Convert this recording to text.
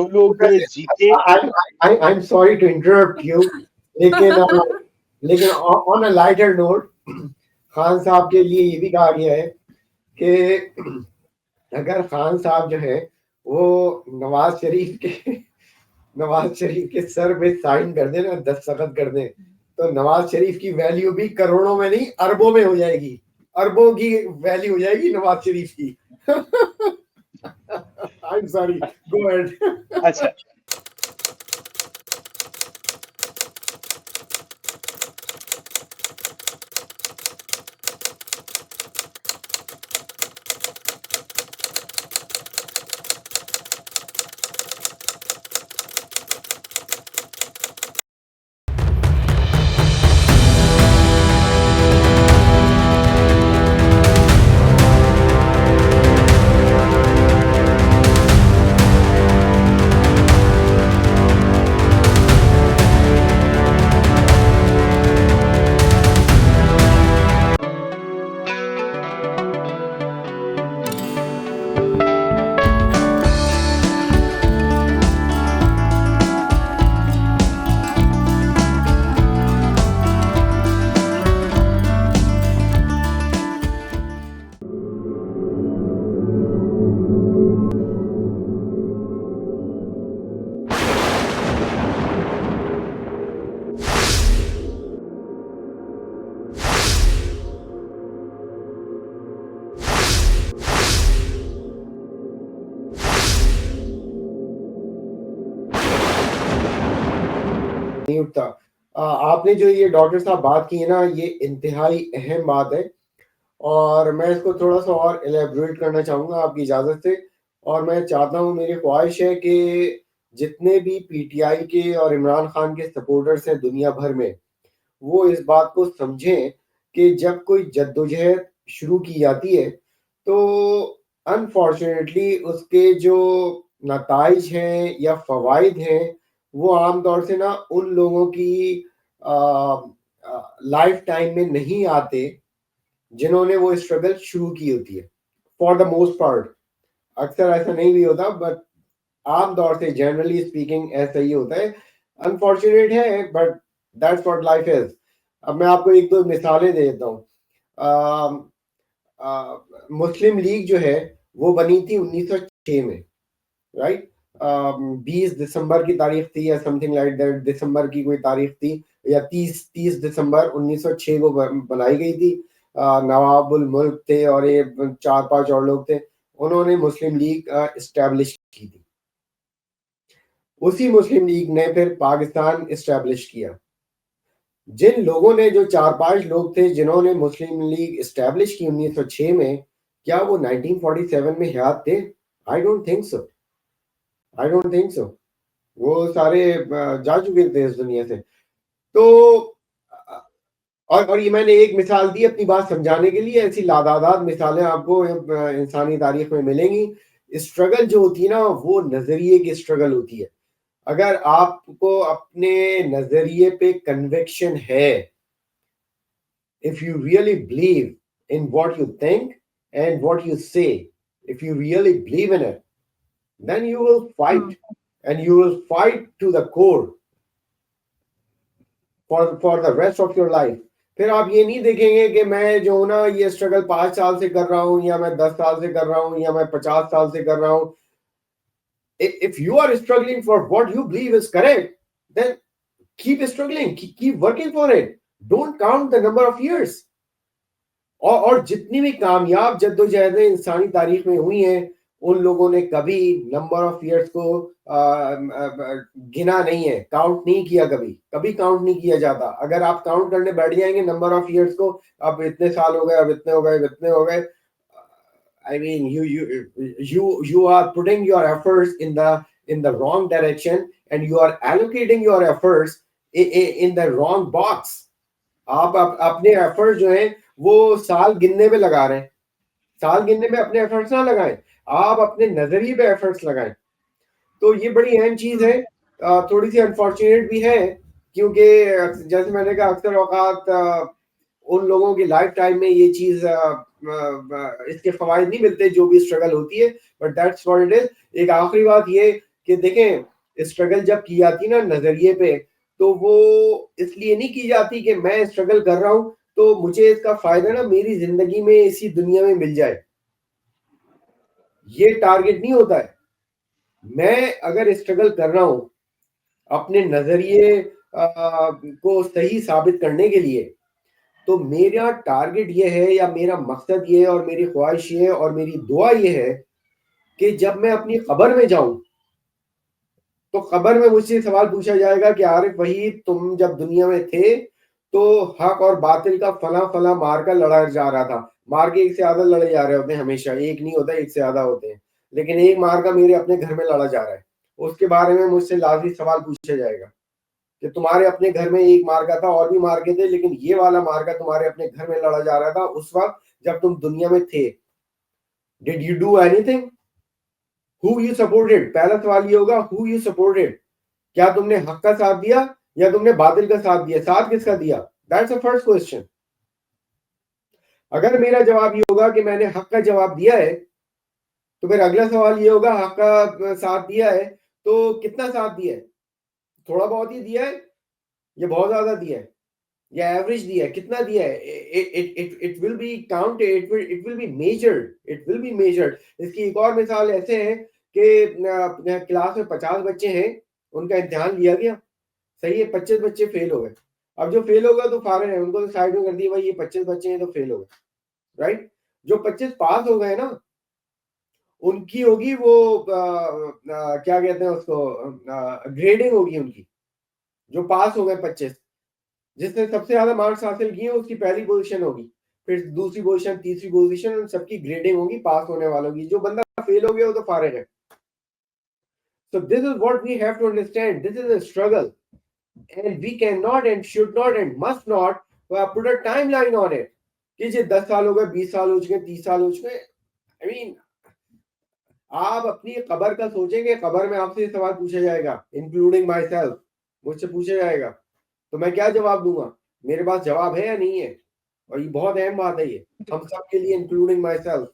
जो लोग जीते। I am sorry to interrupt you, लेकिन on a lighter note Khan साहब के लिए ये भी कहा गया है कि अगर खान साहब जो है वो नवाज शरीफ के सर पे साइन कर दे ना, दस्तखत कर दे, तो नवाज शरीफ की वैल्यू भी करोड़ों में नहीं अरबों में हो जाएगी। अरबों की वैल्यू हो जाएगी नवाज शरीफ की। आई एम सॉरी, गो अहेड। अच्छा, नहीं उठता। आपने जो ये डॉक्टर साहब बात की है ना, ये इंतहाई अहम बात है, और मैं इसको थोड़ा सा और एलेबरेट करना चाहूँगा आपकी इजाज़त से। और मैं चाहता हूँ, मेरी ख्वाहिश है कि जितने भी पीटीआई के और इमरान खान के सपोर्टर्स हैं दुनिया भर में, वो इस बात को समझें कि जब कोई जद्दोजहद शुरू की जाती है तो अनफॉर्चुनेटली उसके जो नताइज हैं या फ़वाइद हैं, वो आम तौर से ना उन लोगों की लाइफ टाइम में नहीं आते जिन्होंने वो स्ट्रगल शुरू की होती है। फॉर द मोस्ट पार्ट, अक्सर ऐसा नहीं भी होता, बट आम तौर से जनरली स्पीकिंग ऐसा ही होता है। अनफॉर्चुनेट है, but that's what life is. अब मैं आपको एक दो मिसालें दे देता हूँ। मुस्लिम लीग जो है वो बनी थी 1906 में, राइट। 20 दिसंबर की तारीख थी या समथिंग लाइक दैट, दिसंबर की कोई तारीख थी, या 30 दिसंबर 1906 को बनाई गई थी। नवाबुल मुल्क थे और ये 4-5 और लोग थे, उन्होंने मुस्लिम लीग इस्टेब्लिश की थी। उसी मुस्लिम लीग ने फिर पाकिस्तान इस्टेब्लिश किया। जिन लोगों ने, जो 4-5 लोग थे जिन्होंने मुस्लिम लीग इस्टेब्लिश की 1906 में, क्या वो 1947 में हयात थे? I don't think so, I don't think so. वो सारे जा चुके थे इस दुनिया से। तो और ये मैंने एक मिसाल दी अपनी बात समझाने के लिए, ऐसी लादादाद मिसालें आपको इंसानी तारीख में मिलेंगी। स्ट्रगल जो होती है ना, वो नजरिए की स्ट्रगल होती है। अगर आपको अपने नजरिए पे कन्विक्शन है, if you really believe in what you think and what you say, if you really believe in it, then you will fight, and you will fight to the core for the rest of your life. फिर आप ये नहीं देखेंगे कि मैं जो हूं ना ये स्ट्रगल 5 साल से कर रहा हूं, या मैं 10 साल से कर रहा हूं, या मैं 50 साल से कर रहा हूं। If you are struggling for what you believe is correct, then keep struggling, keep working for it. Don't count the number of years. और जितनी भी कामयाब जद्दोजहदें इंसानी तारीख में हुई हैं, उन लोगों ने कभी नंबर ऑफ ईयर्स को गिना नहीं है, काउंट नहीं किया, कभी कभी काउंट नहीं किया जाता। अगर आप काउंट करने बैठ जाएंगे नंबर ऑफ ईयर्स को, अब इतने साल हो गए, अब इतने हो गए, इतने हो गए, I mean, you are putting your efforts in the wrong direction, and you are allocating your efforts in the wrong box. आप अपने एफर्ट्स जो हैं वो साल गिनने में लगा रहे हैं। साल गिनने में अपने एफर्ट्स ना लगाएं, आप अपने नजरिए पे एफर्ट्स लगाएं। तो ये बड़ी अहम चीज है। थोड़ी सी अनफॉर्चुनेट भी है, क्योंकि जैसे मैंने कहा, अक्सर औकात उन लोगों की लाइफ टाइम में ये चीज इसके फवायद नहीं मिलते जो भी स्ट्रगल होती है, but that's what it is. एक आखिरी बात ये कि देखें स्ट्रगल जब की जाती ना नजरिए पे, तो वो इसलिए नहीं की जाती कि मैं स्ट्रगल कर रहा हूं तो मुझे इसका फायदा ना मेरी जिंदगी में इसी दुनिया में मिल जाए, ये टारगेट नहीं होता है। मैं अगर स्ट्रगल कर रहा हूं अपने नजरिए को सही साबित करने के लिए, तो मेरा टारगेट ये है या मेरा मकसद ये है और मेरी ख्वाहिश ये है और मेरी दुआ ये है कि जब मैं अपनी कब्र में जाऊं तो कब्र में मुझसे सवाल पूछा जाएगा कि आरिफ वहीद, तुम जब दुनिया में थे तो हक और बातिल का फला फला मार्का लड़ा जा रहा था। मार्के एक से ज्यादा लड़े जा रहे होते हैं, हमेशा एक नहीं होता, एक से ज्यादा होते हैं, लेकिन एक मार्का मेरे अपने घर में लड़ा जा रहा है। उसके बारे में मुझसे लाजमी सवाल पूछा जाएगा कि तुम्हारे अपने घर में एक मार्का था, और भी मार्के थे, लेकिन ये वाला मार्का तुम्हारे अपने घर में लड़ा जा रहा था उस वक्त जब तुम दुनिया में थे। Did you do anything? Who you supported? पहला सवाल ये होगा, हु यू सपोर्टेड? क्या तुमने हक का साथ दिया या तुमने बातिल का साथ दिया? साथ किसका दिया? That's the first question. अगर मेरा जवाब ये होगा कि मैंने हक का जवाब दिया है, तो फिर अगला सवाल ये होगा, हक का साथ दिया है तो कितना साथ दिया है? थोड़ा बहुत ही दिया है या बहुत ज्यादा दिया है या एवरेज दिया है? कितना दिया है? It will be counted, it will be measured, it will be measured. इसकी एक और मिसाल ऐसे है कि क्लास में 50 बच्चे हैं, उनका इम्तिहान लिया गया, सही है, 25 बच्चे फेल हो गए। अब जो फेल होगा तो फारिग है, उनको तो साइड में कर दिया, भाई ये 25 बच्चे हैं तो फेल हो गए, राइट। जो 25 पास हो गए ना, उनकी होगी वो क्या कहते हैं उसको, ग्रेडिंग होगी उनकी। जो पास हो गए 25, जिसने सबसे ज्यादा मार्क्स हासिल किए उसकी पहली पोजीशन होगी, फिर दूसरी पोजीशन, तीसरी पोजीशन, सबकी ग्रेडिंग होगी पास होने वालों की। जो बंदा फेल हो गया वो तो फारिग है। So this is what we have to understand. This is a struggle, and we cannot and should not and must not put a timeline on it. कि ये 10 साल हो गए, 20 साल हो चुके, 30 साल हो चुके। I mean, आप अपनी कब्र का सोचेंगे, कब्र में आपसे सवाल पूछा जाएगा, इंक्लूडिंग माई सेल्फ, मुझसे पूछा जाएगा, तो मैं क्या जवाब दूंगा? मेरे पास जवाब है या नहीं है? और ये बहुत अहम बात है, ये हम सब के लिए, इंक्लूडिंग माई सेल्फ।